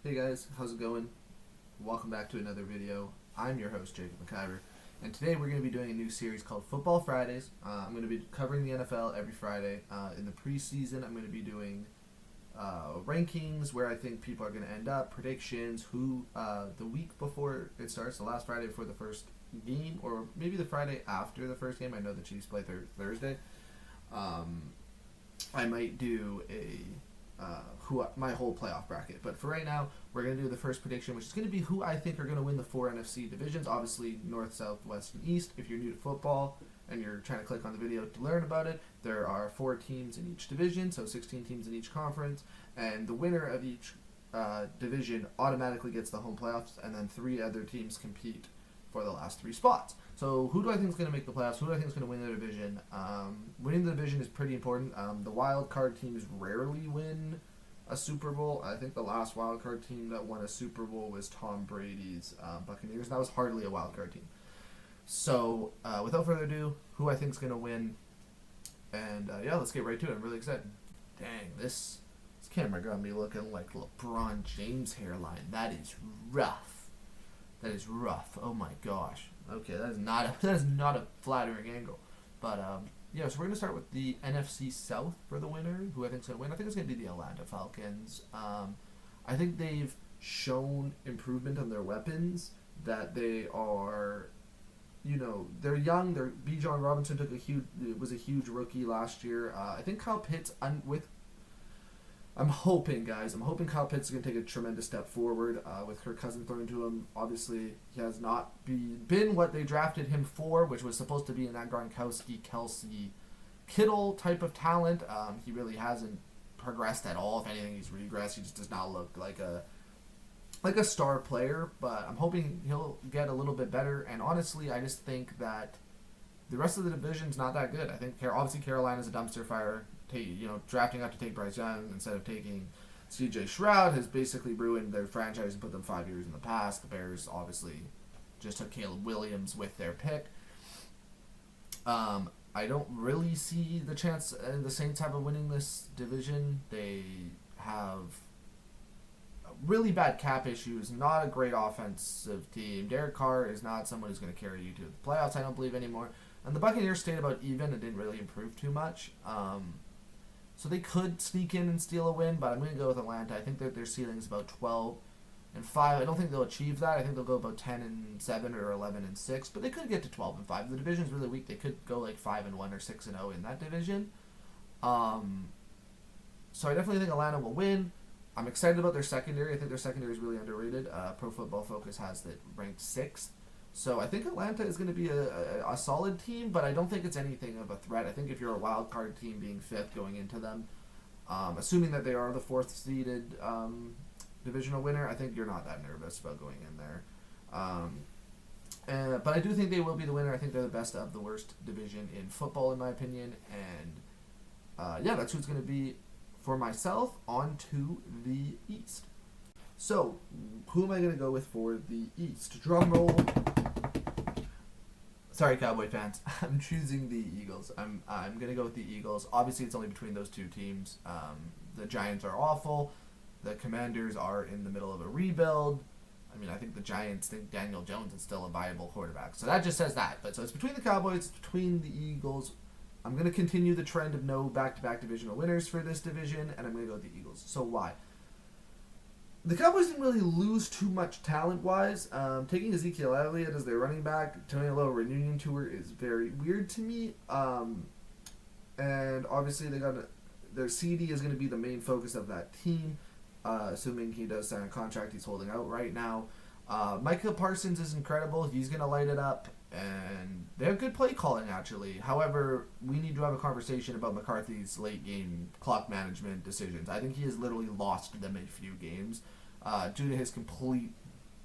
Hey guys, how's it going? Welcome back to another video. I'm your host, Jacob McIver, and today we're going to be doing a new series called Football Fridays. I'm going to be covering the NFL every Friday. In the preseason, I'm going to be doing rankings, where I think people are going to end up, predictions, who the week before it starts, the last Friday before the first game, or maybe the Friday after the first game. I know the Chiefs play Thursday. I might do my whole playoff bracket. But for right now, we're going to do the first prediction, which is going to be who I think are going to win the four NFC divisions. Obviously, North, South, West, and East. If you're new to football and you're trying to click on the video to learn about it, there are 4 teams in each division, so 16 teams in each conference. And the winner of each division automatically gets the home playoffs, and then 3 other teams compete for the last 3 spots. So who do I think is going to make the playoffs? Who do I think is going to win the division? Winning the division is pretty important. The wild card teams rarely win a Super Bowl. I think the last wild card team that won a Super Bowl was Tom Brady's Buccaneers. That was hardly a wild card team. So without further ado, who I think is going to win? And let's get right to it. I'm really excited. Dang, this camera got me looking like LeBron James hairline. That is rough. That is rough. Oh my gosh. Okay, that is not a flattering angle. But so we're going to start with the NFC South for the winner. Who I think is going to win? I think it's going to be the Atlanta Falcons. I think they've shown improvement on their weapons. That they are, they're young. Bijan Robinson was a huge rookie last year. I think Kyle Pitts I'm hoping Kyle Pitts is going to take a tremendous step forward with Kirk Cousins thrown to him. Obviously, he has not been what they drafted him for, which was supposed to be in that Gronkowski, Kelsey, Kittle type of talent. He really hasn't progressed at all. If anything, he's regressed. He just does not look like a star player, but I'm hoping he'll get a little bit better. And honestly, I just think that the rest of the division's not that good. I think obviously Carolina's a dumpster fire. Drafting out to take Bryce Young instead of taking C.J. Stroud has basically ruined their franchise and put them 5 years in the past. The Bears obviously just took Caleb Williams with their pick. I don't really see the chance the Saints have of winning this division. They have really bad cap issues, not a great offensive team. Derek Carr is not someone who's going to carry you to the playoffs, I don't believe, anymore. And the Buccaneers stayed about even and didn't really improve too much. So they could sneak in and steal a win, but I'm going to go with Atlanta. I think that their ceiling is about 12-5. I don't think they'll achieve that. I think they'll go about 10-7 or 11-6, but they could get to 12-5. The division's really weak. They could go like 5-1 or 6-0 in that division. So I definitely think Atlanta will win. I'm excited about their secondary. I think their secondary is really underrated. Pro Football Focus has it ranked 6th. So I think Atlanta is going to be a solid team, but I don't think it's anything of a threat. I think if you're a wild card team being 5th going into them, assuming that they are the 4th seeded divisional winner, I think you're not that nervous about going in there. But I do think they will be the winner. I think they're the best of the worst division in football, in my opinion. And that's who it's going to be for myself. On to the East. So, who am I going to go with for the East? Drum roll. Sorry, Cowboy fans. I'm choosing the Eagles. I'm going to go with the Eagles. Obviously, it's only between those 2 teams. The Giants are awful. The Commanders are in the middle of a rebuild. I think the Giants think Daniel Jones is still a viable quarterback. So that just says that. So it's between the Cowboys, it's between the Eagles. I'm going to continue the trend of no back-to-back divisional winners for this division, and I'm going to go with the Eagles. So why? The Cowboys didn't really lose too much talent-wise. Taking Ezekiel Elliott as their running back, Tony Lowe reunion tour is very weird to me. And obviously their CD is going to be the main focus of that team, assuming he does sign a contract he's holding out right now. Micah Parsons is incredible. He's going to light it up. And they have good play calling, actually. However, we need to have a conversation about McCarthy's late-game clock management decisions. I think he has literally lost them a few games due to his complete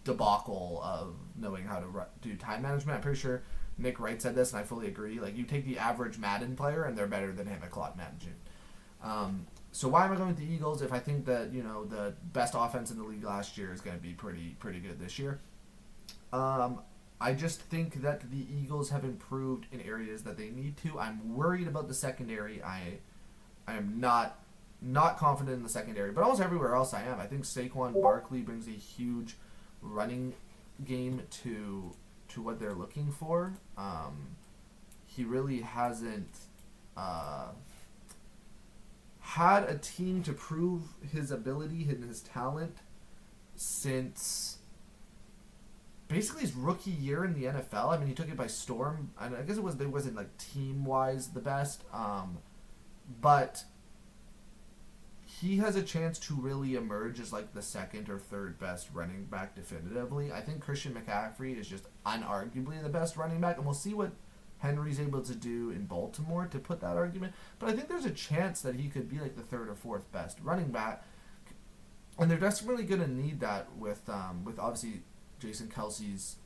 debacle of knowing how to do time management. I'm pretty sure Nick Wright said this, and I fully agree. You take the average Madden player, and they're better than him at clock management. So why am I going with the Eagles if I think that, the best offense in the league last year is going to be pretty good this year? I just think that the Eagles have improved in areas that they need to. I'm worried about the secondary. I am not not confident in the secondary, but almost everywhere else I am. I think Saquon Barkley brings a huge running game to what they're looking for. He really hasn't had a team to prove his ability and his talent since basically his rookie year in the NFL. I mean, he took it by storm. I guess it wasn't like team wise the best, but he has a chance to really emerge as like the second or third best running back definitively. I think Christian McCaffrey is just unarguably the best running back, and we'll see what Henry's able to do in Baltimore to put that argument. But I think there's a chance that he could be like the third or fourth best running back, and they're desperately going to need that with obviously Jason Kelsey's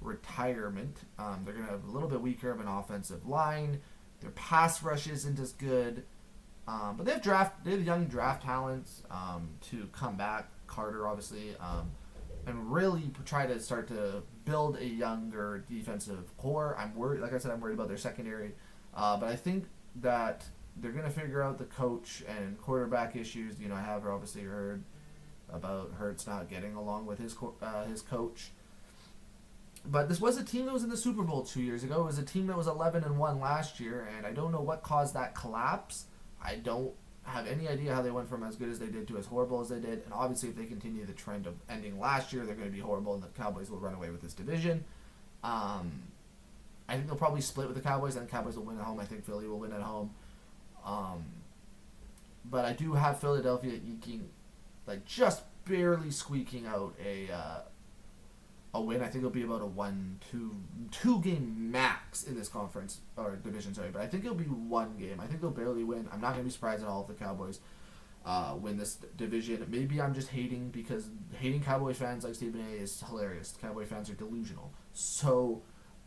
retirement. They're going to have a little bit weaker of an offensive line. Their pass rush isn't as good. But they have young draft talents to come back. Carter, obviously, and really try to start to build a younger defensive core. I'm worried. Like I said, I'm worried about their secondary. But I think that they're going to figure out the coach and quarterback issues. I have obviously heard about Hurts not getting along with his coach. But this was a team that was in the Super Bowl 2 years ago. It was a team that was 11-1 last year, and I don't know what caused that collapse. I don't have any idea how they went from as good as they did to as horrible as they did. And obviously, if they continue the trend of ending last year, they're going to be horrible, and the Cowboys will run away with this division. I think they'll probably split with the Cowboys, and the Cowboys will win at home. I think Philly will win at home. But I do have Philadelphia eking, like just barely squeaking out a win. I think it'll be about a 2 game max in this conference or division. Sorry, but I think it'll be 1 game. I think they'll barely win. I'm not gonna be surprised at all if the Cowboys win this division. Maybe I'm just hating because hating Cowboy fans like Stephen A is hilarious. Cowboy fans are delusional. So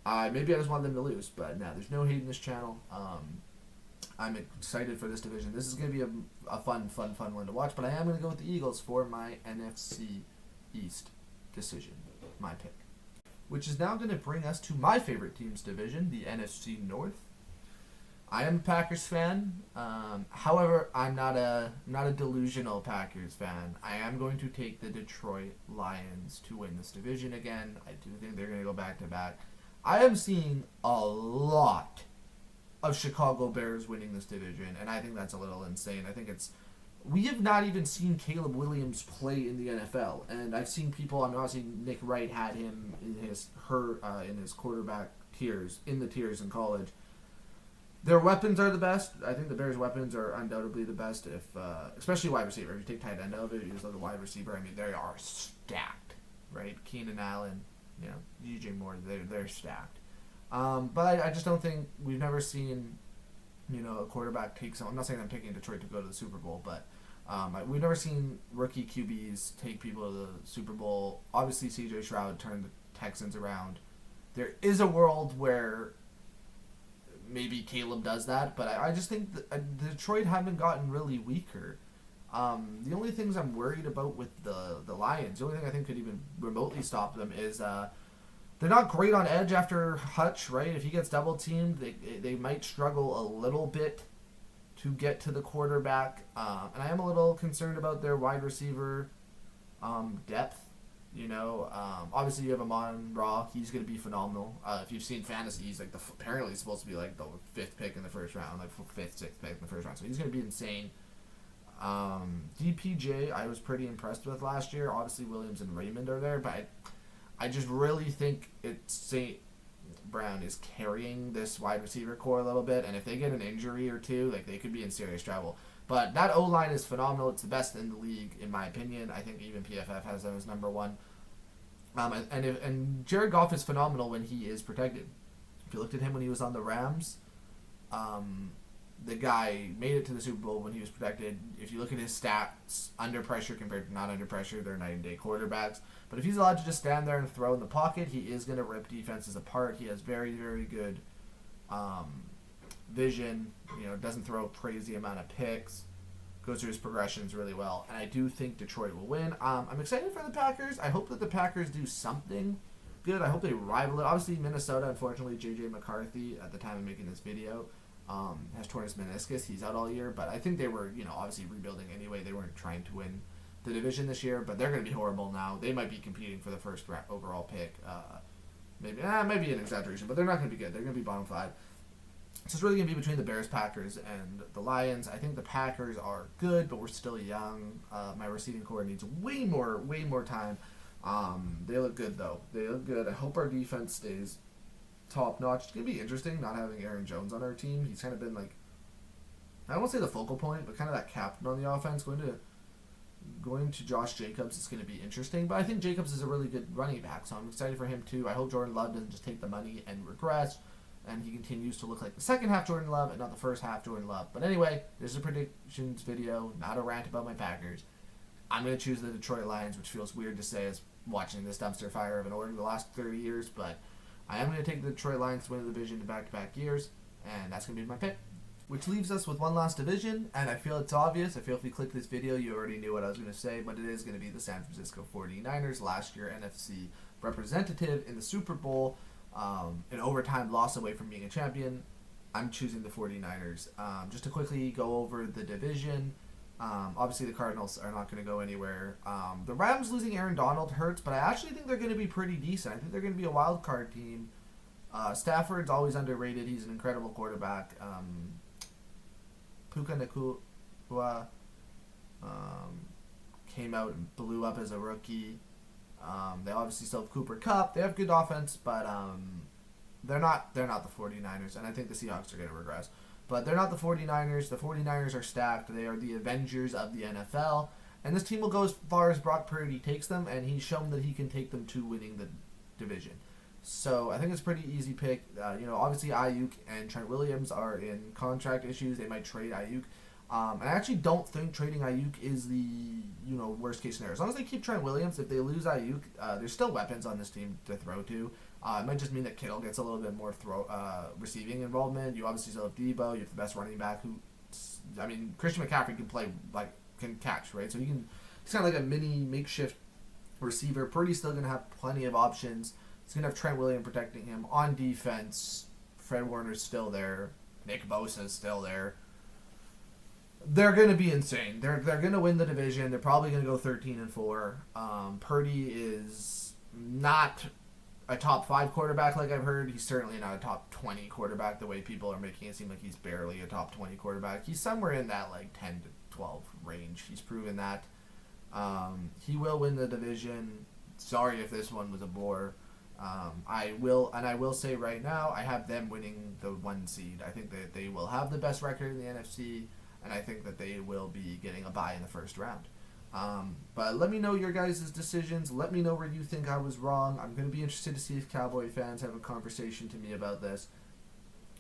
maybe I just want them to lose. But no, there's no hate in this channel. I'm excited for this division. This is gonna be a fun one to watch. But I am gonna go with the Eagles for my NFC East decision. My pick, which is now going to bring us to my favorite team's division, the NFC North. I am a Packers fan. However, I'm not a delusional Packers fan. I am going to take the Detroit Lions to win this division again. I do think they're going to go back to back. I am seeing a lot of Chicago Bears winning this division, and I think that's a little insane. I think we have not even seen Caleb Williams play in the NFL, and I've seen people. I'm obviously Nick Wright had him in his quarterback tiers in college. Their weapons are the best. I think the Bears' weapons are undoubtedly the best. If especially wide receiver, if you take tight end out of it, you just look at wide receiver. I mean, they are stacked, right? Keenan Allen, DJ Moore, they're stacked. But I just don't think we've never seen. A quarterback take some. I'm not saying I'm picking Detroit to go to the Super Bowl, but we've never seen rookie QBs take people to the Super Bowl. Obviously, C.J. Stroud turned the Texans around. There is a world where maybe Caleb does that, but I just think that Detroit haven't gotten really weaker. The only things I'm worried about with the Lions, the only thing I think could even remotely stop them is they're not great on edge after Hutch, right? If he gets double teamed, they might struggle a little bit to get to the quarterback. And I am a little concerned about their wide receiver depth. Obviously you have Amon-Ra. He's going to be phenomenal. If you've seen fantasy, he's like apparently he's supposed to be like the 5th pick in the first round, like 5th, 6th pick in the first round. So he's going to be insane. DPJ, I was pretty impressed with last year. Obviously Williams and Raymond are there, but I just really think St. Brown is carrying this wide receiver core a little bit, and if they get an injury or two, like they could be in serious trouble. But that O-line is phenomenal. It's the best in the league, in my opinion. I think even PFF has them as number 1. And Jared Goff is phenomenal when he is protected. If you looked at him when he was on the Rams, the guy made it to the Super Bowl when he was protected. If you look at his stats under pressure compared to not under pressure, they're night and day quarterbacks. But if he's allowed to just stand there and throw in the pocket, he is going to rip defenses apart. He has very, very good vision. Doesn't throw a crazy amount of picks. Goes through his progressions really well. And I do think Detroit will win. I'm excited for the Packers. I hope that the Packers do something good. I hope they rival it. Obviously, Minnesota, unfortunately, J.J. McCarthy, at the time of making this video, has torn his meniscus. He's out all year, but I think they were, obviously rebuilding anyway. They weren't trying to win the division this year, but they're going to be horrible now. They might be competing for the first overall pick. Maybe an exaggeration, but they're not going to be good. They're going to be bottom 5. So it's really going to be between the Bears, Packers, and the Lions. I think the Packers are good, but we're still young. My receiving core needs way more time. They look good, though. They look good. I hope our defense stays top notch. It's going to be interesting not having Aaron Jones on our team. He's kind of been like, I won't say the focal point, but kind of that captain on the offense. Going to Josh Jacobs is going to be interesting, but I think Jacobs is a really good running back, so I'm excited for him too. I hope Jordan Love doesn't just take the money and regress, and he continues to look like the second half Jordan Love and not the first half Jordan Love. But anyway, this is a predictions video, not a rant about my Packers. I'm going to choose the Detroit Lions, which feels weird to say as watching this dumpster fire of an org the last 30 years, but I am going to take the Detroit Lions to win the division in back-to-back years, and that's going to be my pick. Which leaves us with one last division, and I feel it's obvious. I feel if you clicked this video, you already knew what I was going to say, but it is going to be the San Francisco 49ers, last year NFC representative in the Super Bowl, an overtime loss away from being a champion. I'm choosing the 49ers. Just to quickly go over the division, obviously the Cardinals are not going to go anywhere. The Rams losing Aaron Donald hurts, but I actually think they're going to be pretty decent. I think they're going to be a wild card team. Stafford's always underrated. He's an incredible quarterback. Puka Nacua came out and blew up as a rookie. They obviously still have Cooper Kupp. They have good offense, but they're not the 49ers, and I think the Seahawks are going to regress. But they're not the 49ers. The 49ers are stacked. They are the Avengers of the NFL, and this team will go as far as Brock Purdy takes them, and he's shown that he can take them to winning the division. So I think it's a pretty easy pick. Obviously Ayuk and Trent Williams are in contract issues. They might trade Ayuk. And I actually don't think trading Ayuk is the worst case scenario. As long as they keep Trent Williams, if they lose Ayuk, there's still weapons on this team to throw to. It might just mean that Kittle gets a little bit more receiving involvement. You obviously still have Debo. You have the best running back Christian McCaffrey can catch, right? So he's kind of like a mini makeshift receiver. Purdy's still going to have plenty of options. He's going to have Trent Williams protecting him. On defense, Fred Warner's still there. Nick Bosa's still there. They're going to be insane. They're going to win the division. They're probably going to go 13-4. Purdy is not a top 5 quarterback like I've heard. He's certainly not a top 20 quarterback the way people are making it seem like he's barely a top 20 quarterback. He's somewhere in that 10 to 12 range. He's proven that. He will win the division. Sorry if this one was a bore. I will say right now, I have them winning the 1 seed. I think that they will have the best record in the NFC, and I think that they will be getting a bye in the first round. But let me know your guys' decisions. Let me know where you think I was wrong. I'm going to be interested to see if Cowboy fans have a conversation to me about this.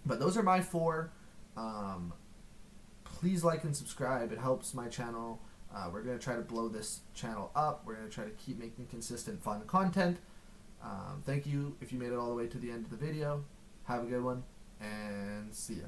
But those are my 4. Please like and subscribe. It helps my channel. We're going to try to blow this channel up. We're going to try to keep making consistent, fun content. Thank you if you made it all the way to the end of the video. Have a good one, and see ya.